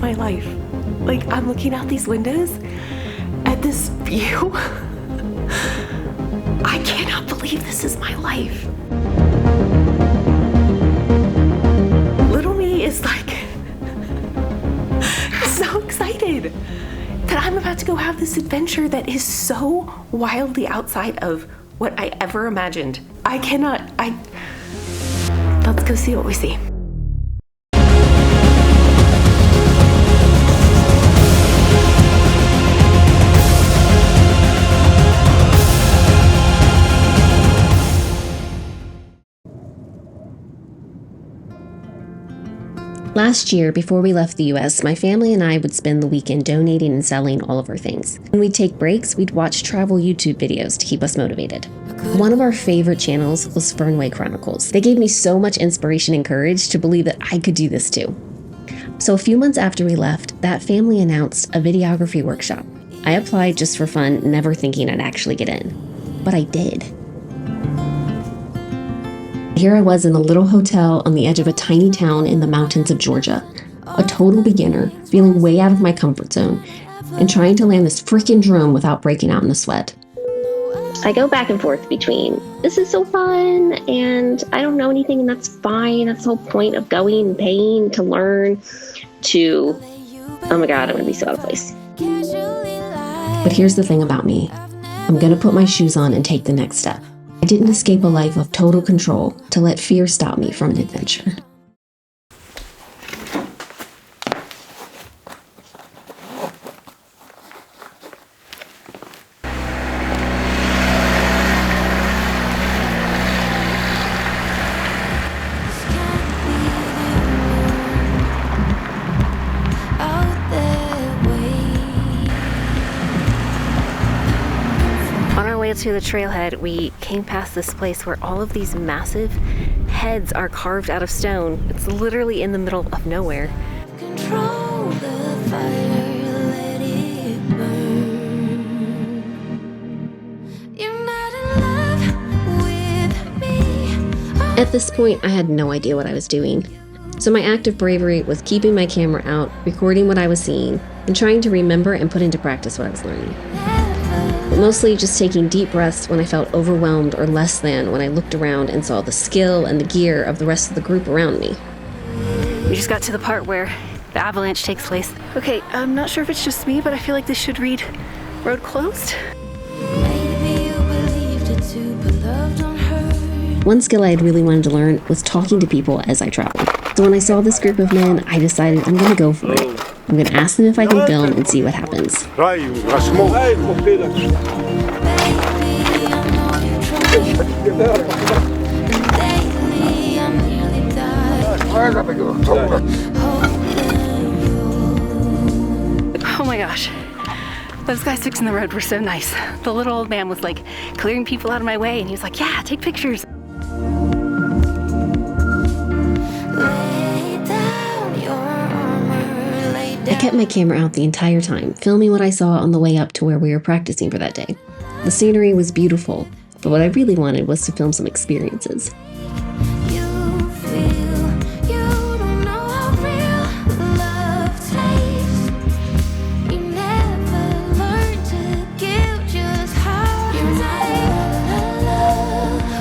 my life. Like, I'm looking out these windows at this view. I cannot believe this is my life. Little me is like so excited that I'm about to go have this adventure that is so wildly outside of what I ever imagined. Let's go see what we see. Last year, before we left the US, my family and I would spend the weekend donating and selling all of our things. When we'd take breaks, we'd watch travel YouTube videos to keep us motivated. One of our favorite channels was Fernway Chronicles. They gave me so much inspiration and courage to believe that I could do this too. So a few months after we left, that family announced a videography workshop. I applied just for fun, never thinking I'd actually get in. But I did. Here I was in a little hotel on the edge of a tiny town in the mountains of Georgia, a total beginner, feeling way out of my comfort zone, and trying to land this freaking drone without breaking out in a sweat. I go back and forth between, this is so fun, and I don't know anything, and that's fine, that's the whole point of going and paying to learn, to, oh my God, I'm gonna be so out of place. But here's the thing about me. I'm gonna put my shoes on and take the next step. I didn't escape a life of total control to let fear stop me from an adventure. To the trailhead, we came past this place where all of these massive heads are carved out of stone. It's literally in the middle of nowhere. Control the fire, let it burn. You're not in love with me. At this point, I had no idea what I was doing. So my act of bravery was keeping my camera out, recording what I was seeing, and trying to remember and put into practice what I was learning. But mostly just taking deep breaths when I felt overwhelmed or less than when I looked around and saw the skill and the gear of the rest of the group around me. We just got to the part where the avalanche takes place. Okay, I'm not sure if it's just me, but I feel like this should read road closed. One skill I had really wanted to learn was talking to people as I traveled. So when I saw this group of men, I decided I'm gonna go for it. I'm gonna ask them if I can film and see what happens. Oh my gosh. Those guys fixing the road were so nice. The little old man was like clearing people out of my way and he was like, yeah, take pictures. I kept my camera out the entire time, filming what I saw on the way up to where we were practicing for that day. The scenery was beautiful, but what I really wanted was to film some experiences.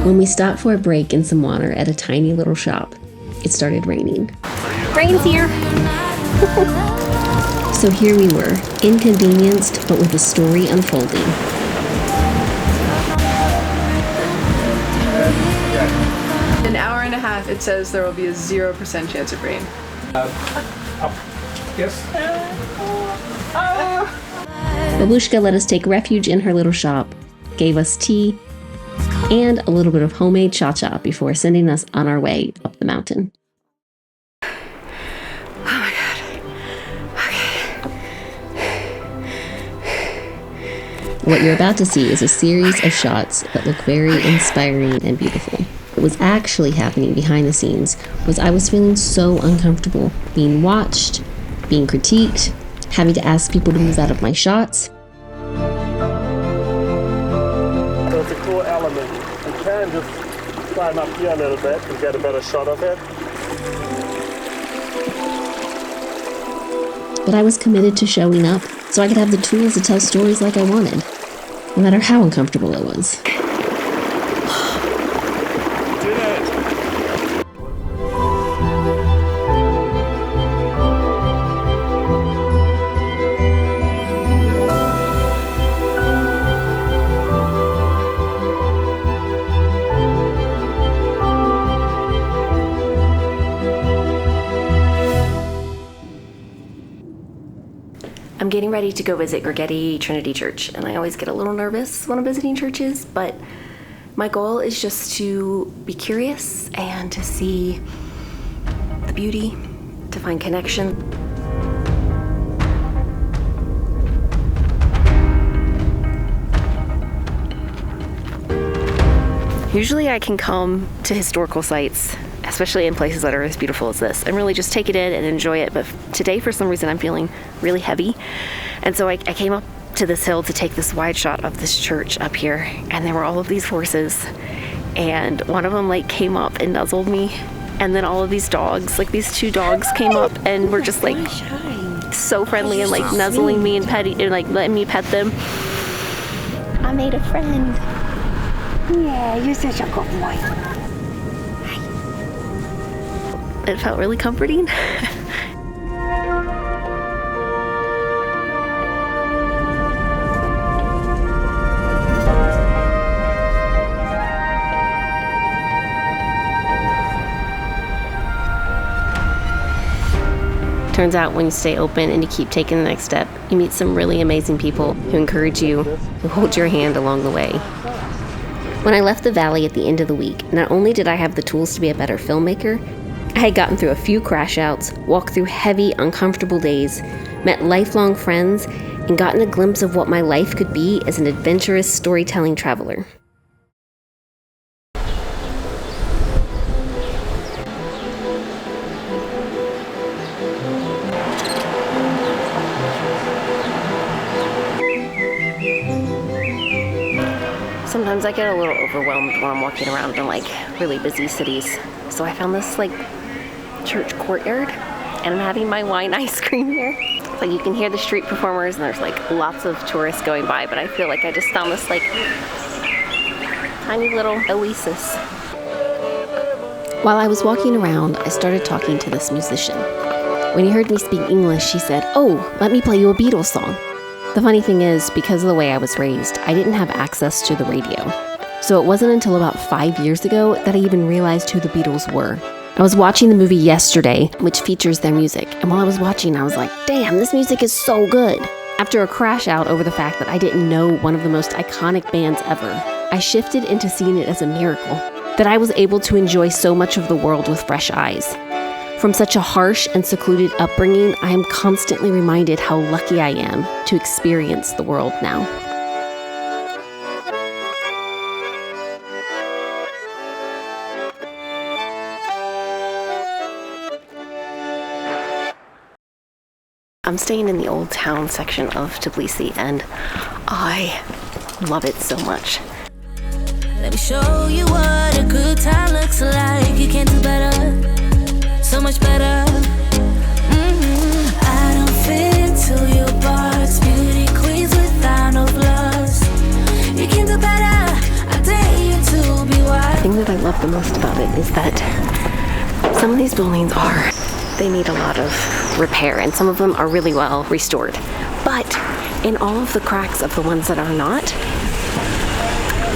When we stopped for a break and some water at a tiny little shop, it started raining. Rain's here! So here we were, inconvenienced, but with a story unfolding. An hour and a half, it says there will be a 0% chance of rain. Yes. Babushka let us take refuge in her little shop, gave us tea, and a little bit of homemade cha-cha before sending us on our way up the mountain. What you're about to see is a series of shots that look very inspiring and beautiful. What was actually happening behind the scenes was I was feeling so uncomfortable, being watched, being critiqued, having to ask people to move out of my shots. So it's a cool element. You can just climb up here a little bit and get a better shot of it. but I was committed to showing up so I could have the tools to tell stories like I wanted, no matter how uncomfortable it was. I'm getting ready to go visit Gorgetti Trinity Church, and I always get a little nervous when I'm visiting churches, but my goal is just to be curious and to see the beauty, to find connection. Usually I can come to historical sites, especially in places that are as beautiful as this, and really just take it in and enjoy it. But today, for some reason, I'm feeling really heavy. And so I came up to this hill to take this wide shot of this church up here. And there were all of these horses. And one of them like came up and nuzzled me. And then all of these dogs, like these two dogs came up and were just like so friendly and like nuzzling me and petting and like letting me pet them. I made a friend. Yeah, you're such a good boy. It felt really comforting. Turns out when you stay open and you keep taking the next step, you meet some really amazing people who encourage you, who hold your hand along the way. When I left the valley at the end of the week, not only did I have the tools to be a better filmmaker, I had gotten through a few crash outs, walked through heavy, uncomfortable days, met lifelong friends, and gotten a glimpse of what my life could be as an adventurous storytelling traveler. Sometimes I get a little overwhelmed when I'm walking around in like really busy cities. So I found this like church courtyard and I'm having my wine ice cream here. So you can hear the street performers and there's like lots of tourists going by, but I feel like I just found this like tiny little oasis. While I was walking around, I started talking to this musician. When he heard me speak English, he said, "Oh, let me play you a Beatles song." The funny thing is, because of the way I was raised, I didn't have access to the radio. So it wasn't until about 5 years ago that I even realized who the Beatles were. I was watching the movie Yesterday, which features their music, and while I was watching, I was like, damn, this music is so good. After a crash out over the fact that I didn't know one of the most iconic bands ever, I shifted into seeing it as a miracle, that I was able to enjoy so much of the world with fresh eyes. From such a harsh and secluded upbringing, I am constantly reminded how lucky I am to experience the world now. I'm staying in the old town section of Tlisi, and I love it so much. Let me show you what a good time looks like. You can't do better. So much better. I don't fit into your box. Beauty queens without no flaws. You can do better. I dare you to be wild. The thing that I love the most about it is that some of these buildings they need a lot of repair, and some of them are really well restored. But in all of the cracks of the ones that are not,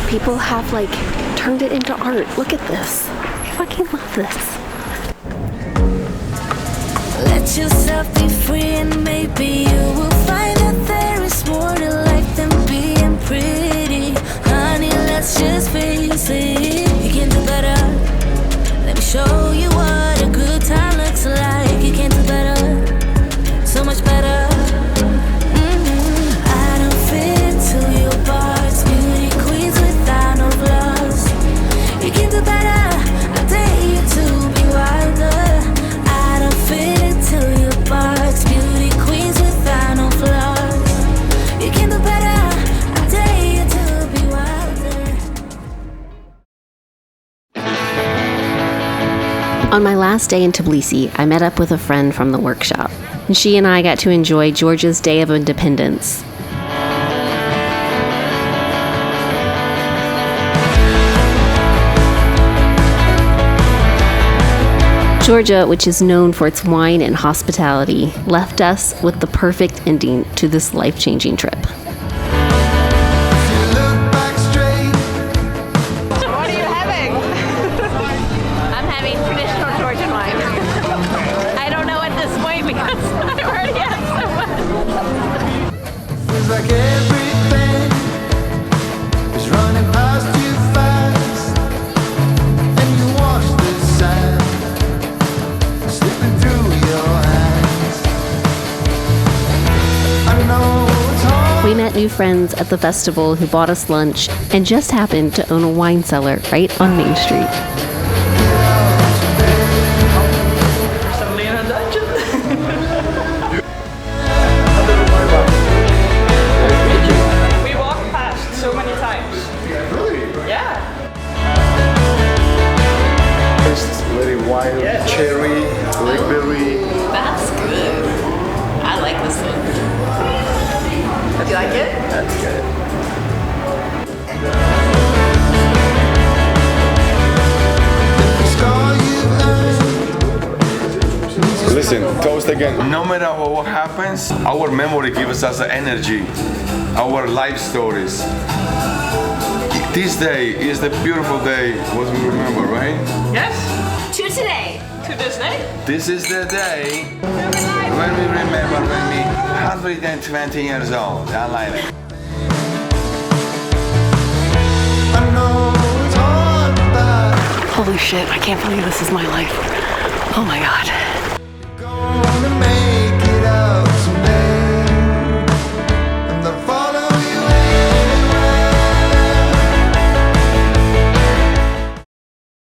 people have like turned it into art. Look at this. I fucking love this. Let yourself be free and maybe you will find that there is more to life than being pretty. Honey, let's just face it. You can do better. Let me show you what a good time looks like. You can do better. So much better. I don't fit into your box. Beauty queens without no flaws. You can do better. I dare you to be wilder. I don't fit into your box. Beauty queens without no my last day in Tbilisi, I met up with a friend from the workshop, and she and I got to enjoy Georgia's Day of Independence. Georgia, which is known for its wine and hospitality, left us with the perfect ending to this life-changing trip. What are you having? I'm having traditional Georgian wine. I don't know at this point because I already had so much. Feels like everything is running past you fast, and you watch the sand slipping through your hands. I know it's hard. We met new friends at the festival who bought us lunch and just happened to own a wine cellar right on Main Street. Suddenly in a dungeon. We walked past so many times. Really? Yeah. It's very wild, cherry, blackberry. That's good. I like this one. Do you like it? That's good. The scar you've earned. Listen, toast again. No matter what happens, our memory gives us energy, our life stories. This day is the beautiful day, what we remember, right? Yes. To today. To this day. This is the day when we remember when we 120 years old. I like it. I know it's hard, but Holy shit, I can't believe this is my life. Oh my god.